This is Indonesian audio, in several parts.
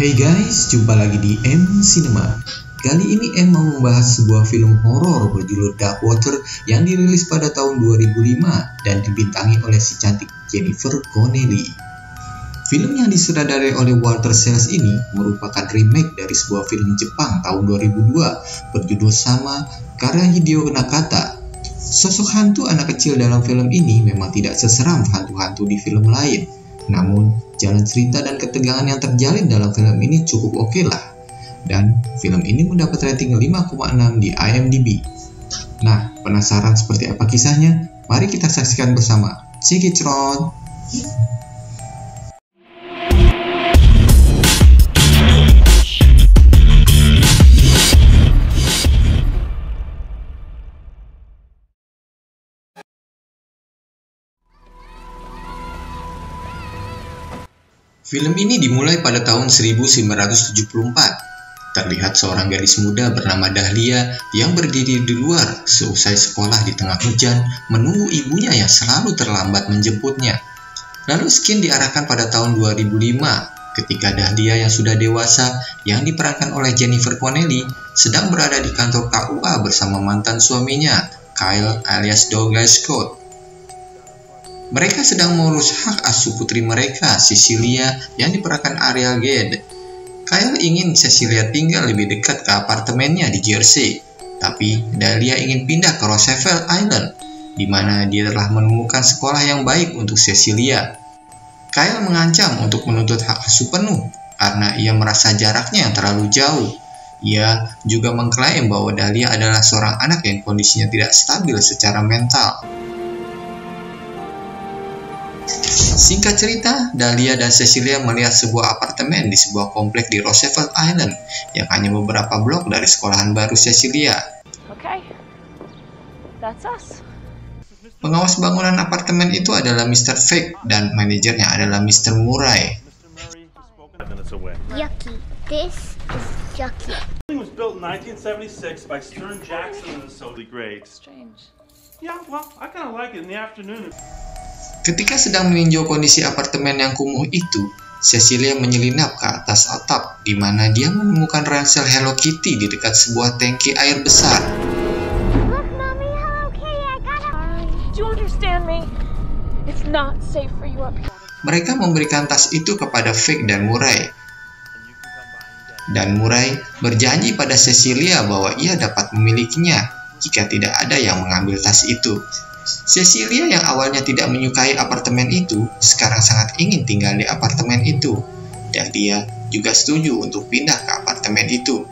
Hey guys, jumpa lagi di M Cinema. Kali ini M mau membahas sebuah film horor berjudul Dark Water yang dirilis pada tahun 2005 dan dibintangi oleh si cantik Jennifer Connelly. Film yang disutradarai oleh Walter Salles ini merupakan remake dari sebuah film Jepang tahun 2002 berjudul sama karya Hideo Nakata. Sosok hantu anak kecil dalam film ini memang tidak seseram hantu-hantu di film lain. Namun, jalan cerita dan ketegangan yang terjalin dalam film ini cukup oke lah. Dan film ini mendapat rating 5,6 di IMDb. Nah, penasaran seperti apa kisahnya? Mari kita saksikan bersama. Cikicron! Film ini dimulai pada tahun 1974. Terlihat seorang gadis muda bernama Dahlia yang berdiri di luar seusai sekolah di tengah hujan menunggu ibunya yang selalu terlambat menjemputnya. Lalu skin diarahkan pada tahun 2005 ketika Dahlia yang sudah dewasa yang diperankan oleh Jennifer Connelly sedang berada di kantor KUA bersama mantan suaminya, Kyle alias Douglas Scott. Mereka sedang mengurus hak asuh putri mereka, Cecilia, yang diperankan Ariel Gade. Kyle ingin Cecilia tinggal lebih dekat ke apartemennya di Jersey, tapi Dahlia ingin pindah ke Roosevelt Island, di mana dia telah menemukan sekolah yang baik untuk Cecilia. Kyle mengancam untuk menuntut hak asuh penuh, karena ia merasa jaraknya yang terlalu jauh. Ia juga mengklaim bahwa Dahlia adalah seorang anak yang kondisinya tidak stabil secara mental. Singkat cerita, Dahlia dan Cecilia melihat sebuah apartemen di sebuah komplek di Roosevelt Island yang hanya beberapa blok dari sekolahan baru Cecilia. Okay. That's us. Pengawas bangunan apartemen itu adalah Mr. Fake dan manajernya adalah Mr. Murray. Yucky. This is yucky. The building was built in 1976 by Stern Jackson and the Soda Great. Strange. Yeah, well, I kind of like it in the afternoon. Ketika sedang meninjau kondisi apartemen yang kumuh itu, Cecilia menyelinap ke atas atap, di mana dia menemukan ransel Hello Kitty di dekat sebuah tangki air besar. Look, Mommy, Hello Kitty, I got it. Do you understand me? It's not safe for you up here. Mereka memberikan tas itu kepada Fake dan Murray. Dan Murray berjanji pada Cecilia bahwa ia dapat memilikinya jika tidak ada yang mengambil tas itu. Cecilia yang awalnya tidak menyukai apartemen itu, sekarang sangat ingin tinggal di apartemen itu. Dan dia juga setuju untuk pindah ke apartemen itu.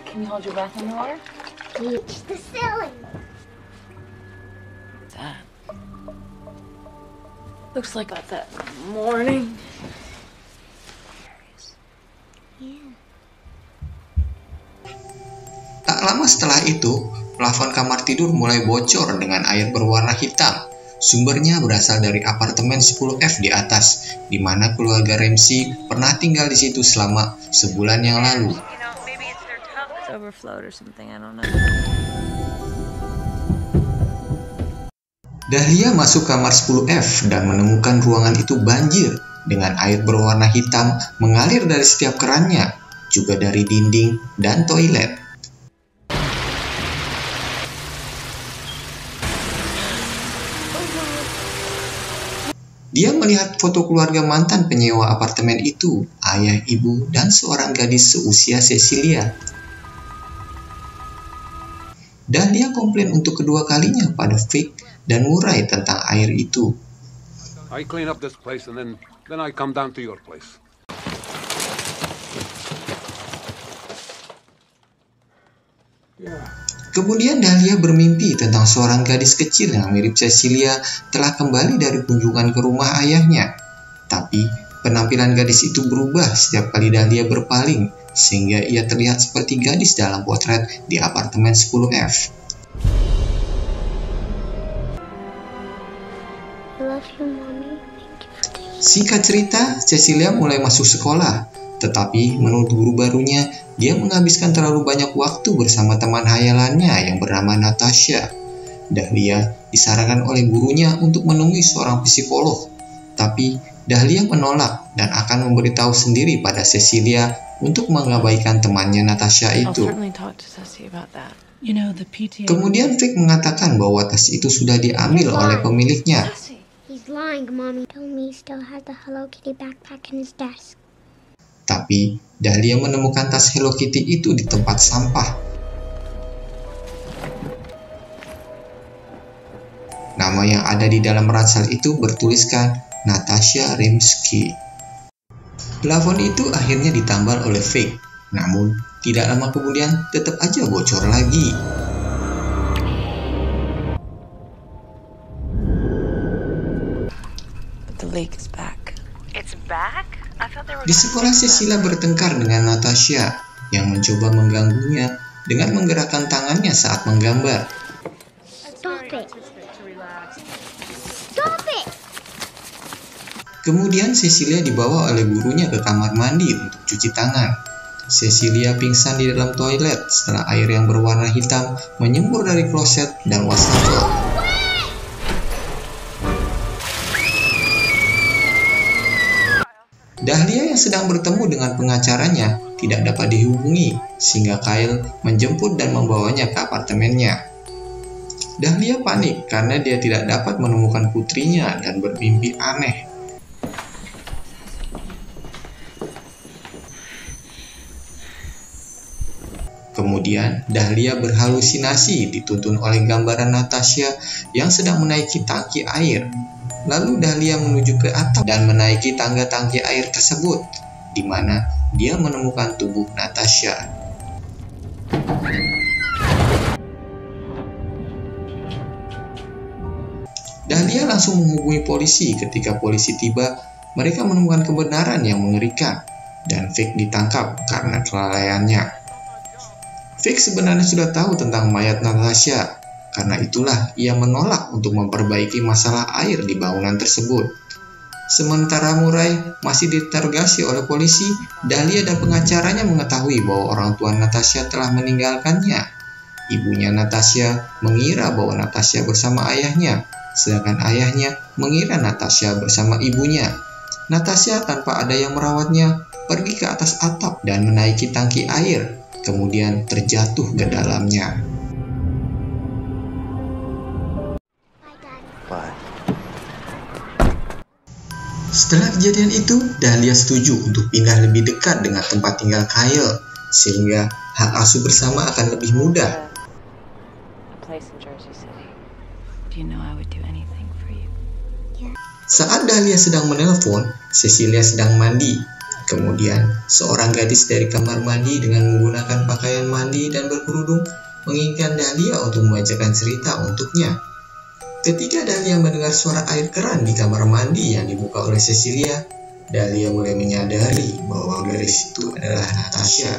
Can you hold your breath underwater? Reach the ceiling. That looks like about that morning. Yeah. Tak lama setelah itu, plafon kamar tidur mulai bocor dengan air berwarna hitam. Sumbernya berasal dari apartemen 10F di atas, di mana keluarga Ramsey pernah tinggal di situ selama sebulan yang lalu. Dahlia masuk kamar 10F dan menemukan ruangan itu banjir dengan air berwarna hitam mengalir dari setiap kerannya, juga dari dinding dan toilet. Dia melihat foto keluarga mantan penyewa apartemen itu, ayah, ibu, dan seorang gadis seusia Cecilia. Dan dia komplain untuk kedua kalinya pada Fake dan Murray tentang air itu. I clean up this place and then I come down to your place. Kemudian Dahlia bermimpi tentang seorang gadis kecil yang mirip Cecilia telah kembali dari kunjungan ke rumah ayahnya. Tapi penampilan gadis itu berubah setiap kali Dahlia berpaling, sehingga ia terlihat seperti gadis dalam potret di apartemen 10F. Love you, Mommy. Thank you for this. Singkat cerita, Cecilia mulai masuk sekolah. Tetapi menurut guru barunya, dia menghabiskan terlalu banyak waktu bersama teman hayalannya yang bernama Natasha. Dahlia disarankan oleh gurunya untuk menemui seorang psikolog. Tapi Dahlia menolak dan akan memberitahu sendiri pada Cecilia untuk mengabaikan temannya Natasha itu. Kemudian Vic mengatakan bahwa tas itu sudah diambil oleh pemiliknya. He's lying, Mommy. Told me he still has the Hello Kitty backpack in his desk. Tapi Dahlia menemukan tas Hello Kitty itu di tempat sampah. Nama yang ada di dalam ransel itu bertuliskan Natasha Rimsky. Plafon itu akhirnya ditambal oleh Vic, namun tidak lama kemudian tetap aja bocor lagi. Di sekolah, Cecilia bertengkar dengan Natasha yang mencoba mengganggunya dengan menggerakkan tangannya saat menggambar. Stop it. Stop it. Kemudian Cecilia dibawa oleh gurunya ke kamar mandi untuk cuci tangan. Cecilia pingsan di dalam toilet setelah air yang berwarna hitam menyembur dari kloset dan wastafel. Dahlia yang sedang bertemu dengan pengacaranya tidak dapat dihubungi, sehingga Kyle menjemput dan membawanya ke apartemennya. Dahlia panik karena dia tidak dapat menemukan putrinya dan bermimpi aneh. Kemudian Dahlia berhalusinasi dituntun oleh gambaran Natasha yang sedang menaiki tangki air. Lalu Dahlia menuju ke atap dan menaiki tangga tangki air tersebut, di mana dia menemukan tubuh Natasha. Dahlia langsung menghubungi polisi. Ketika polisi tiba, mereka menemukan kebenaran yang mengerikan, dan Vic ditangkap karena kelalaiannya. Vic sebenarnya sudah tahu tentang mayat Natasha, karena itulah ia menolak untuk memperbaiki masalah air di bangunan tersebut. Sementara Murray masih diinterogasi oleh polisi, Dahlia dan pengacaranya mengetahui bahwa orang tua Natasha telah meninggalkannya. Ibunya Natasha mengira bahwa Natasha bersama ayahnya, sedangkan ayahnya mengira Natasha bersama ibunya. Natasha tanpa ada yang merawatnya pergi ke atas atap dan menaiki tangki air, kemudian terjatuh ke dalamnya. Setelah kejadian itu, Dahlia setuju untuk pindah lebih dekat dengan tempat tinggal Kyle, sehingga hak asuh bersama akan lebih mudah. Saat Dahlia sedang menelpon, Cecilia sedang mandi. Kemudian, seorang gadis dari kamar mandi dengan menggunakan pakaian mandi dan berkerudung menginginkan Dahlia untuk membacakan cerita untuknya. Ketika Dahlia mendengar suara air keran di kamar mandi yang dibuka oleh Cecilia, Dahlia mulai menyadari bahwa gadis itu adalah Natasha.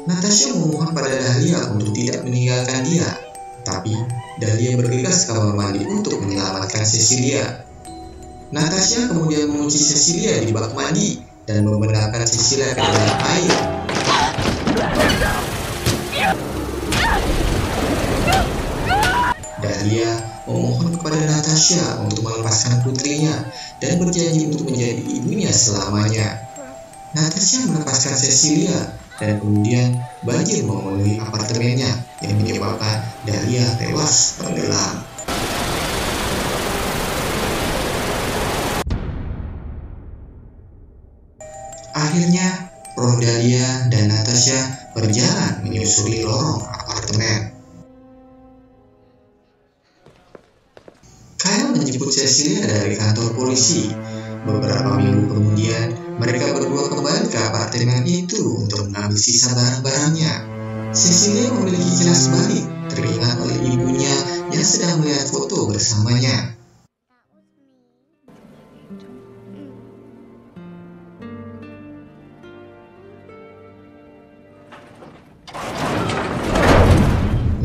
Natasha memohon pada Dahlia untuk tidak meninggalkan dia, tapi Dahlia bergegas ke kamar mandi untuk menyelamatkan Cecilia. Natasha kemudian mengunci Cecilia di bak mandi dan membenarkan Cecilia ke dalam air. Dahlia memohon kepada Natasha untuk melepaskan putrinya dan berjanji untuk menjadi ibunya selamanya. Natasha melepaskan Cecilia dan kemudian banjir memenuhi apartemennya yang menyebabkan Dahlia tewas tenggelam. Akhirnya, roh Dahlia dan Natasha berjalan menyusuri lorong apartemen. Kyle menjemput Cecilia dari kantor polisi. Beberapa minggu kemudian, mereka berdua kembali ke apartemen itu untuk mengambil sisa barang-barangnya. Cecilia memiliki kilas balik, teringat oleh ibunya yang sedang melihat foto bersamanya.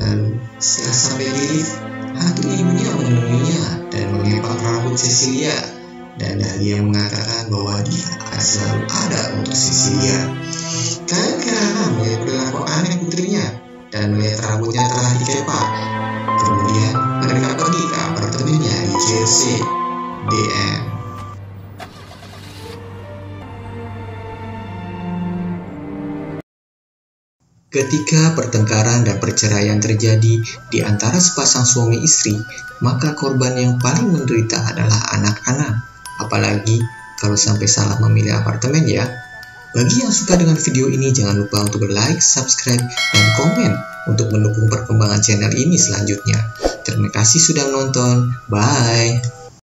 Lalu, setelah sampai di lift, hantu ibunya menemuinya dan mengepak rambut Cecilia, dan Dahlia mengatakan bahwa dia akan selalu ada untuk Cecilia. Kalian keheranan melihat perilaku aneh putrinya dan melihat rambutnya telah dikepak. Kemudian mereka kasih. The end. Ketika pertengkaran dan perceraian terjadi di antara sepasang suami istri, maka korban yang paling menderita adalah anak-anak. Apalagi kalau sampai salah memilih apartemen ya. Bagi yang suka dengan video ini, jangan lupa untuk like, subscribe, dan komen untuk mendukung perkembangan channel ini selanjutnya. Terima kasih sudah menonton. Bye.